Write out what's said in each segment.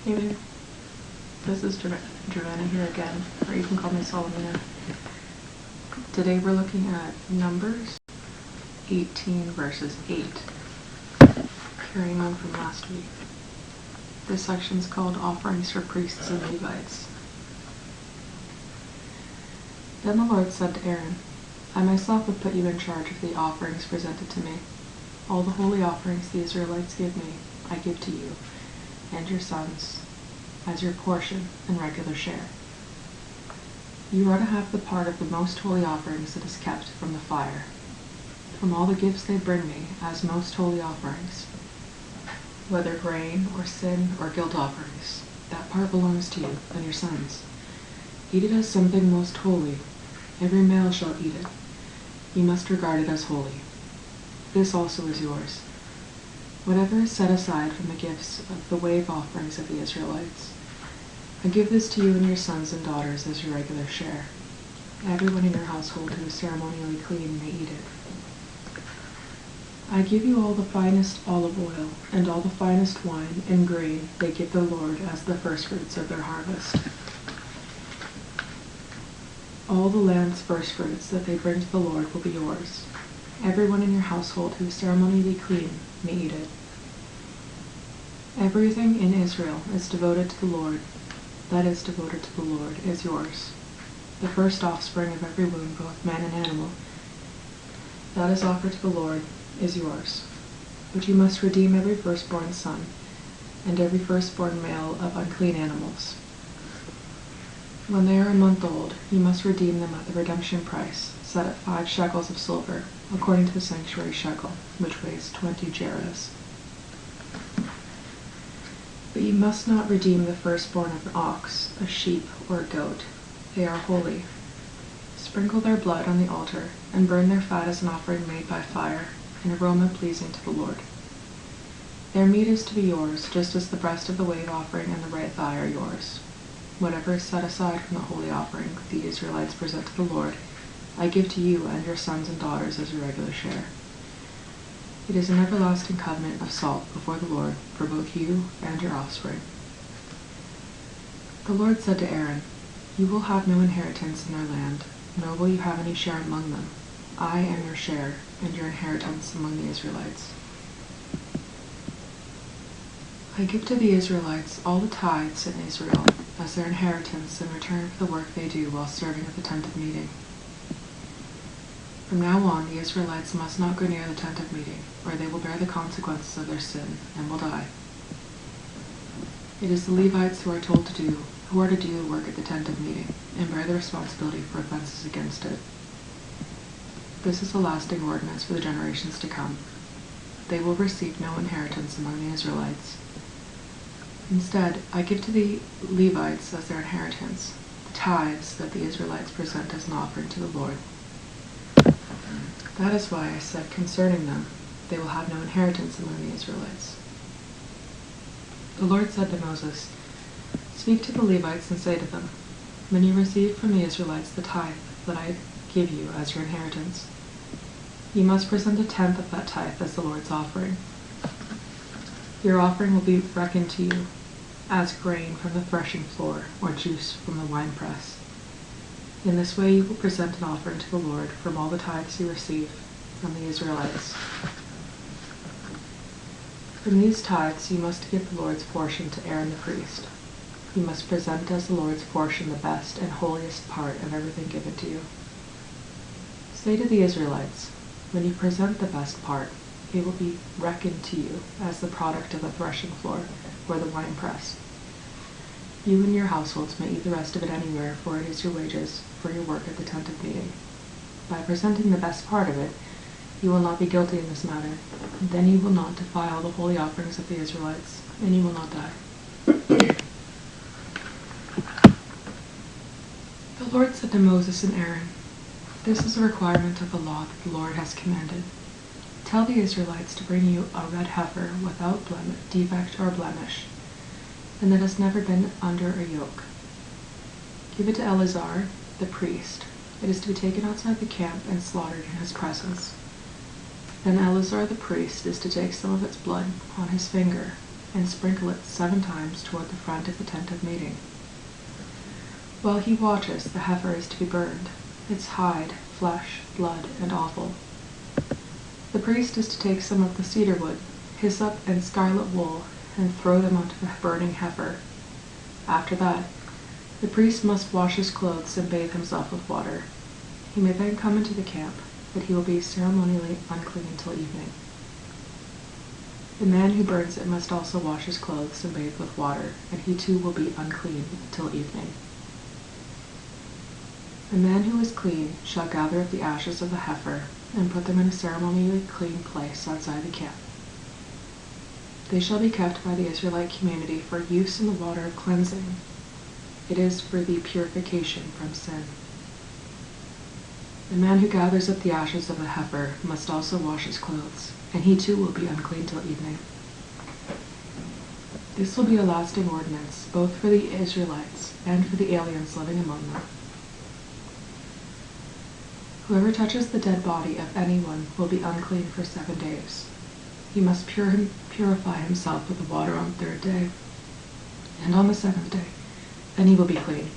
Hey babe, this is Joanna here again, or you can call me Solomina. Today we're looking at Numbers 18 verses 8, carrying on from last week. This section is called Offerings for Priests and Levites. Then the Lord said to Aaron, I myself have put you in charge of the offerings presented to me. All the holy offerings the Israelites give me, I give to you and your sons as your portion and regular share. You are to have the part of the most holy offerings that is kept from the fire, from all the gifts they bring me as most holy offerings, whether grain or sin or guilt offerings. That part belongs to you and your sons. Eat it as something most holy. Every male shall eat it. You must regard it as holy. This also is yours. Whatever is set aside from the gifts of the wave offerings of the Israelites, I give this to you and your sons and daughters as your regular share. Everyone in your household who is ceremonially clean may eat it. I give you all the finest olive oil and all the finest wine and grain they give the Lord as the firstfruits of their harvest. All the land's firstfruits that they bring to the Lord will be yours. Everyone in your household who is ceremonially clean may eat it. Everything in Israel is devoted to the Lord. That is devoted to the Lord is yours. The first offspring of every womb, both man and animal, that is offered to the Lord is yours. But you must redeem every firstborn son and every firstborn male of unclean animals. When they are a month old, you must redeem them at the redemption price, set at 5 shekels of silver, according to the sanctuary shekel, which weighs 20 gerahs. But you must not redeem the firstborn of an ox, a sheep, or a goat. They are holy. Sprinkle their blood on the altar, and burn their fat as an offering made by fire, an aroma pleasing to the Lord. Their meat is to be yours, just as the breast of the wave offering and the right thigh are yours. Whatever is set aside from the holy offering the Israelites present to the Lord, I give to you and your sons and daughters as your regular share. It is an everlasting covenant of salt before the Lord for both you and your offspring. The Lord said to Aaron, You will have no inheritance in their land, nor will you have any share among them. I am your share and your inheritance among the Israelites. I give to the Israelites all the tithes in Israel as their inheritance in return for the work they do while serving at the tent of meeting. From now on, the Israelites must not go near the tent of meeting, or they will bear the consequences of their sin and will die. It is the Levites who are to do the work at the tent of meeting and bear the responsibility for offenses against it. This is a lasting ordinance for the generations to come. They will receive no inheritance among the Israelites. Instead, I give to the Levites as their inheritance the tithes that the Israelites present as an offering to the Lord. That is why I said concerning them, they will have no inheritance among the Israelites. The Lord said to Moses, Speak to the Levites and say to them, When you receive from the Israelites the tithe that I give you as your inheritance, you must present 1/10 of that tithe as the Lord's offering. Your offering will be reckoned to you as grain from the threshing floor or juice from the winepress. In this way you will present an offering to the Lord from all the tithes you receive from the Israelites. From these tithes you must give the Lord's portion to Aaron the priest. You must present as the Lord's portion the best and holiest part of everything given to you. Say to the Israelites, when you present the best part, it will be reckoned to you as the product of the threshing floor or the winepress. You and your households may eat the rest of it anywhere, for it is your wages for your work at the tent of meeting. By presenting the best part of it, you will not be guilty in this matter. Then you will not defile the holy offerings of the Israelites, and you will not die. The Lord said to Moses and Aaron, This is a requirement of the law that the Lord has commanded. Tell the Israelites to bring you a red heifer without defect or blemish, and that has never been under a yoke. Give it to Eleazar, the priest. It is to be taken outside the camp and slaughtered in his presence. Then Eleazar the priest is to take some of its blood on his finger and sprinkle it 7 times toward the front of the tent of meeting. While he watches, the heifer is to be burned, its hide, flesh, blood, and offal. The priest is to take some of the cedar wood, hyssop, and scarlet wool, and throw them onto the burning heifer. After that, the priest must wash his clothes and bathe himself with water. He may then come into the camp, but he will be ceremonially unclean until evening. The man who burns it must also wash his clothes and bathe with water, and he too will be unclean until evening. The man who is clean shall gather up the ashes of the heifer and put them in a ceremonially clean place outside the camp. They shall be kept by the Israelite community for use in the water of cleansing. It is for the purification from sin. The man who gathers up the ashes of the heifer must also wash his clothes, and he too will be unclean till evening. This will be a lasting ordinance, both for the Israelites and for the aliens living among them. Whoever touches the dead body of anyone will be unclean for 7 days. He must purify himself with the water on the 3rd day, and on the 7th day, then he will be clean.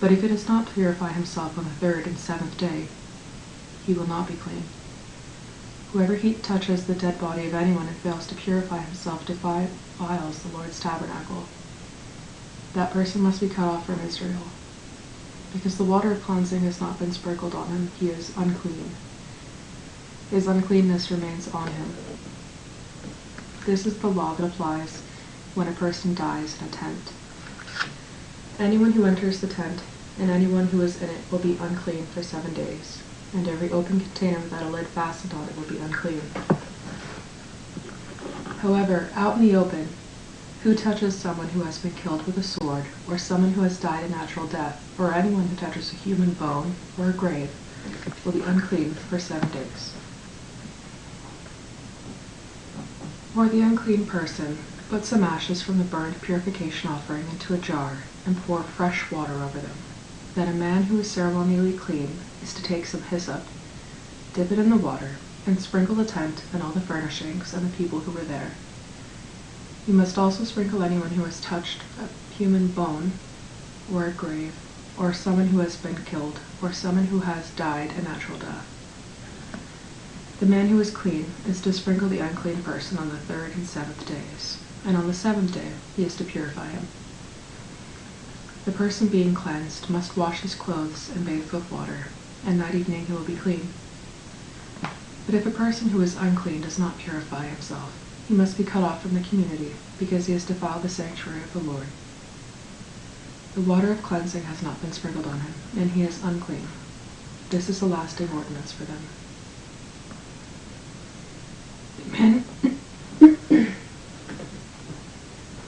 But if he does not purify himself on the 3rd and 7th day, he will not be clean. Whoever touches the dead body of anyone and fails to purify himself defiles the Lord's tabernacle. That person must be cut off from Israel. Because the water of cleansing has not been sprinkled on him, he is unclean. His uncleanness remains on him. This is the law that applies when a person dies in a tent. Anyone who enters the tent and anyone who is in it will be unclean for 7 days, and every open container without a lid fastened on it will be unclean. However, out in the open, who touches someone who has been killed with a sword, or someone who has died a natural death, or anyone who touches a human bone or a grave, will be unclean for 7 days. Or the unclean person, put some ashes from the burnt purification offering into a jar, and pour fresh water over them. Then a man who is ceremonially clean is to take some hyssop, dip it in the water, and sprinkle the tent and all the furnishings and the people who were there. You must also sprinkle anyone who has touched a human bone, or a grave, or someone who has been killed, or someone who has died a natural death. The man who is clean is to sprinkle the unclean person on the 3rd and 7th days, and on the 7th day he is to purify him. The person being cleansed must wash his clothes and bathe with water, and that evening he will be clean. But if a person who is unclean does not purify himself, he must be cut off from the community, because he has defiled the sanctuary of the Lord. The water of cleansing has not been sprinkled on him, and he is unclean. This is a lasting ordinance for them.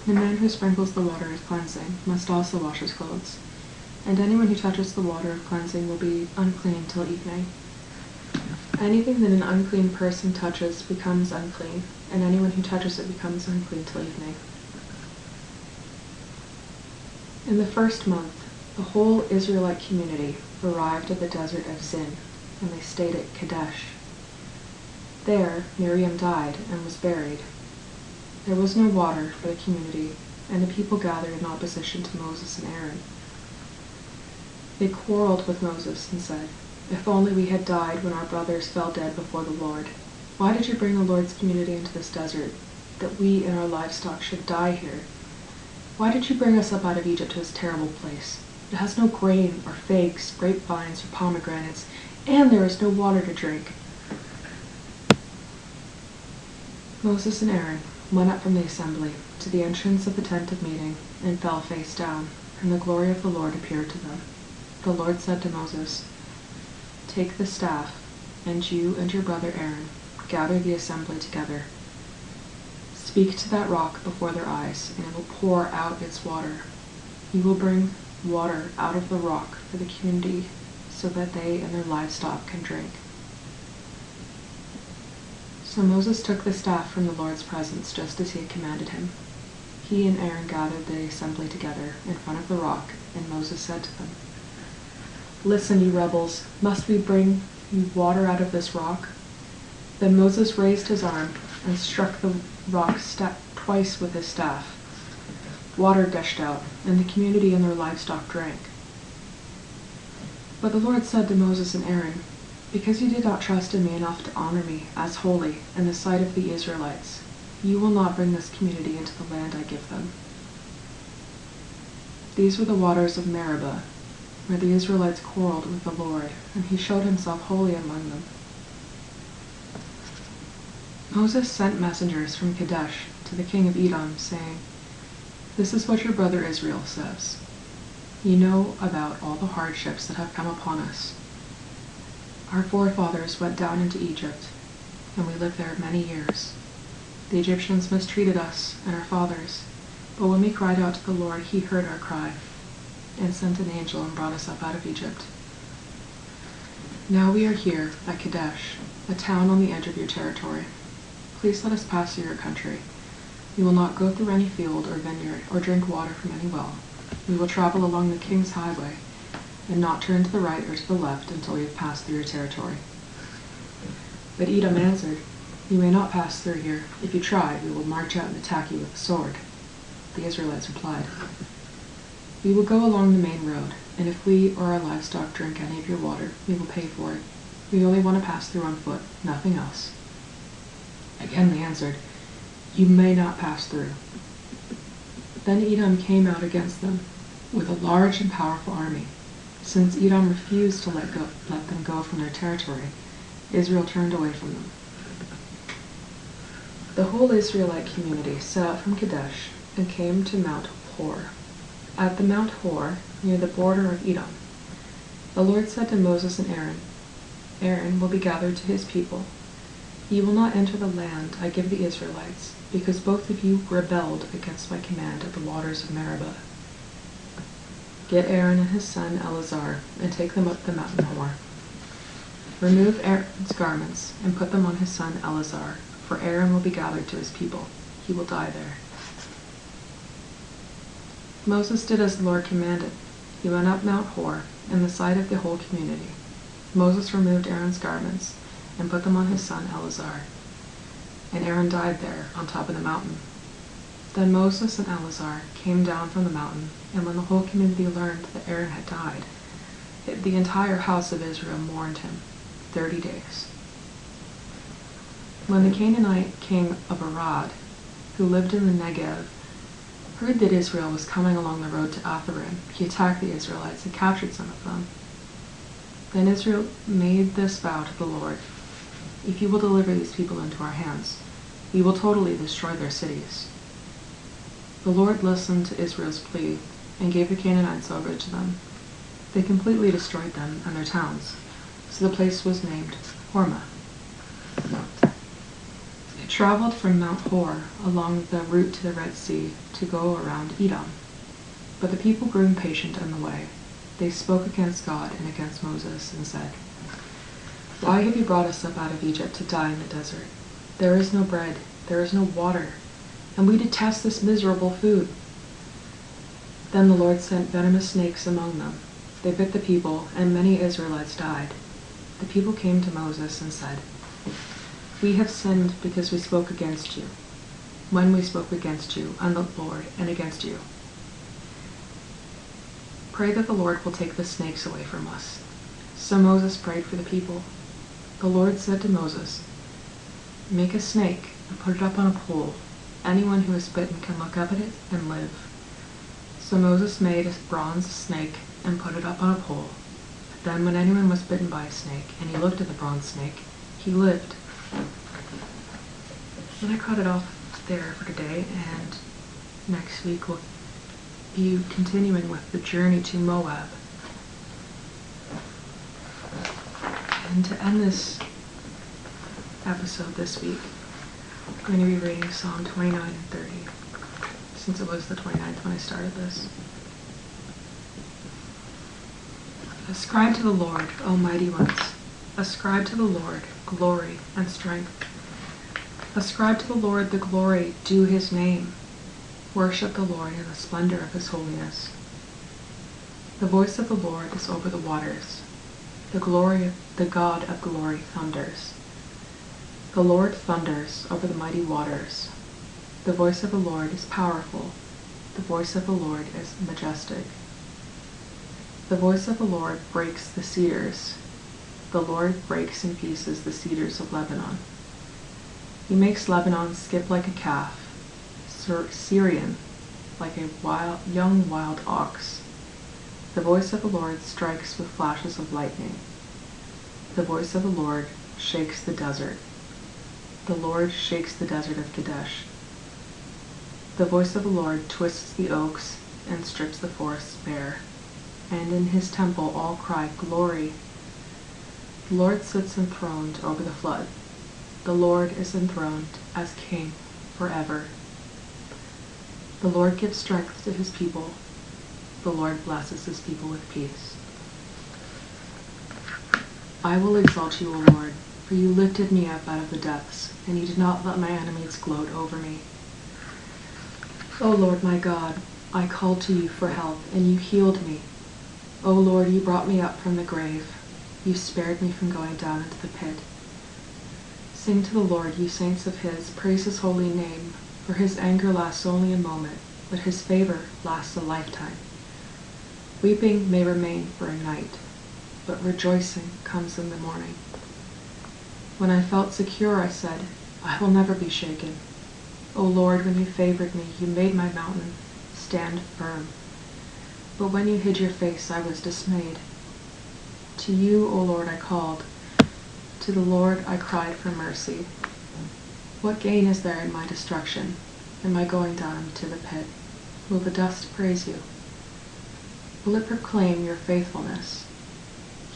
The man who sprinkles the water of cleansing must also wash his clothes, and anyone who touches the water of cleansing will be unclean till evening. Anything that an unclean person touches becomes unclean, and anyone who touches it becomes unclean till evening. In the 1st month, the whole Israelite community arrived at the desert of Zin, and they stayed at Kadesh. There, Miriam died and was buried. There was no water for the community, and the people gathered in opposition to Moses and Aaron. They quarreled with Moses and said, "If only we had died when our brothers fell dead before the Lord. Why did you bring the Lord's community into this desert, that we and our livestock should die here? Why did you bring us up out of Egypt to this terrible place? It has no grain or figs, grapevines, or pomegranates, and there is no water to drink." Moses and Aaron went up from the assembly to the entrance of the tent of meeting and fell face down, and the glory of the Lord appeared to them. The Lord said to Moses, "Take the staff, and you and your brother Aaron gather the assembly together. Speak to that rock before their eyes, and it will pour out its water. You will bring water out of the rock for the community, so that they and their livestock can drink." So Moses took the staff from the Lord's presence, just as he had commanded him. He and Aaron gathered the assembly together in front of the rock, and Moses said to them, "Listen, you rebels, must we bring you water out of this rock?" Then Moses raised his arm and struck the rock twice with his staff. Water gushed out, and the community and their livestock drank. But the Lord said to Moses and Aaron, "Because you did not trust in me enough to honor me as holy in the sight of the Israelites, you will not bring this community into the land I give them." These were the waters of Meribah, where the Israelites quarreled with the Lord, and he showed himself holy among them. Moses sent messengers from Kadesh to the king of Edom, saying, "This is what your brother Israel says. You know about all the hardships that have come upon us. Our forefathers went down into Egypt, and we lived there many years. The Egyptians mistreated us and our fathers, but when we cried out to the Lord, he heard our cry, and sent an angel and brought us up out of Egypt. Now we are here at Kadesh, a town on the edge of your territory. Please let us pass through your country. We will not go through any field or vineyard or drink water from any well. We will travel along the king's highway and not turn to the right or to the left until we have passed through your territory." But Edom answered, "You may not pass through here. If you try, we will march out and attack you with the sword." The Israelites replied, "We will go along the main road, and if we or our livestock drink any of your water, we will pay for it. We only want to pass through on foot, nothing else." Again they answered, "You may not pass through." Then Edom came out against them with a large and powerful army. Since Edom refused to let them go from their territory, Israel turned away from them. The whole Israelite community set out from Kadesh and came to Mount Hor. At the Mount Hor, near the border of Edom, the Lord said to Moses and Aaron, "Aaron will be gathered to his people. You will not enter the land I give the Israelites, because both of you rebelled against my command at the waters of Meribah. Get Aaron and his son Eleazar and take them up the mountain Hor. Remove Aaron's garments and put them on his son Eleazar, for Aaron will be gathered to his people. He will die there." Moses did as the Lord commanded. He went up Mount Hor in the sight of the whole community. Moses removed Aaron's garments and put them on his son Eleazar, and Aaron died there on top of the mountain. Then Moses and Eleazar came down from the mountain, and when the whole community learned that Aaron had died, the entire house of Israel mourned him 30 days. When the Canaanite king of Arad, who lived in the Negev, heard that Israel was coming along the road to Atharim, he attacked the Israelites and captured some of them. Then Israel made this vow to the Lord, "If you will deliver these people into our hands, we will totally destroy their cities." The Lord listened to Israel's plea and gave the Canaanites over to them. They completely destroyed them and their towns, so the place was named Hormah. They traveled from Mount Hor along the route to the Red Sea to go around Edom. But the people grew impatient on the way. They spoke against God and against Moses and said, "Why have you brought us up out of Egypt to die in the desert? There is no bread, there is no water, and we detest this miserable food." Then the Lord sent venomous snakes among them. They bit the people, and many Israelites died. The people came to Moses and said, "We have sinned because we spoke against you, when we spoke against you and the Lord and against you. Pray that the Lord will take the snakes away from us." So Moses prayed for the people. The Lord said to Moses, "Make a snake and put it up on a pole. Anyone who is bitten can look up at it and live." So Moses made a bronze snake and put it up on a pole. Then when anyone was bitten by a snake and he looked at the bronze snake, he lived. Then I cut it off there for today, and next week we'll be continuing with the journey to Moab. And to end this episode this week, I'm going to be reading Psalm 29 and 30, since it was the 29th when I started this. Ascribe to the Lord, O mighty ones. Ascribe to the Lord glory and strength. Ascribe to the Lord the glory due his name. Worship the Lord in the splendor of his holiness. The voice of the Lord is over the waters. The God of glory thunders. The Lord thunders over the mighty waters. The voice of the Lord is powerful. The voice of the Lord is majestic. The voice of the Lord breaks the cedars. The Lord breaks in pieces the cedars of Lebanon. He makes Lebanon skip like a calf, Syrian like a young wild ox. The voice of the Lord strikes with flashes of lightning. The voice of the Lord shakes the desert. The Lord shakes the desert of Kadesh. The voice of the Lord twists the oaks and strips the forests bare. And in his temple all cry, Glory! The Lord sits enthroned over the flood. The Lord is enthroned as King forever. The Lord gives strength to his people. The Lord blesses his people with peace. I will exalt you, O Lord, for you lifted me up out of the depths, and you did not let my enemies gloat over me. O Lord my God, I called to you for help, and you healed me. O Lord, you brought me up from the grave. You spared me from going down into the pit. Sing to the Lord, you saints of his, praise his holy name, for his anger lasts only a moment, but his favor lasts a lifetime. Weeping may remain for a night, but rejoicing comes in the morning. When I felt secure, I said, I will never be shaken. O Lord, when you favored me, you made my mountain stand firm. But when you hid your face, I was dismayed. To you, O Lord, I called. To the Lord I cried for mercy. What gain is there in my destruction, in my going down into the pit? Will the dust praise you? Will it proclaim your faithfulness?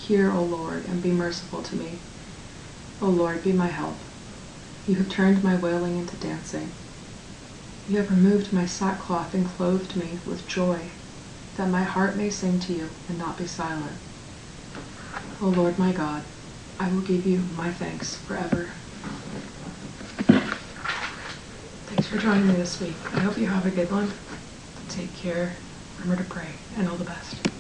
Hear, O Lord, and be merciful to me. O Lord, be my help. You have turned my wailing into dancing. You have removed my sackcloth and clothed me with joy, that my heart may sing to you and not be silent. O Lord my God, I will give you my thanks forever. Thanks for joining me this week. I hope you have a good one. Take care, remember to pray, and all the best.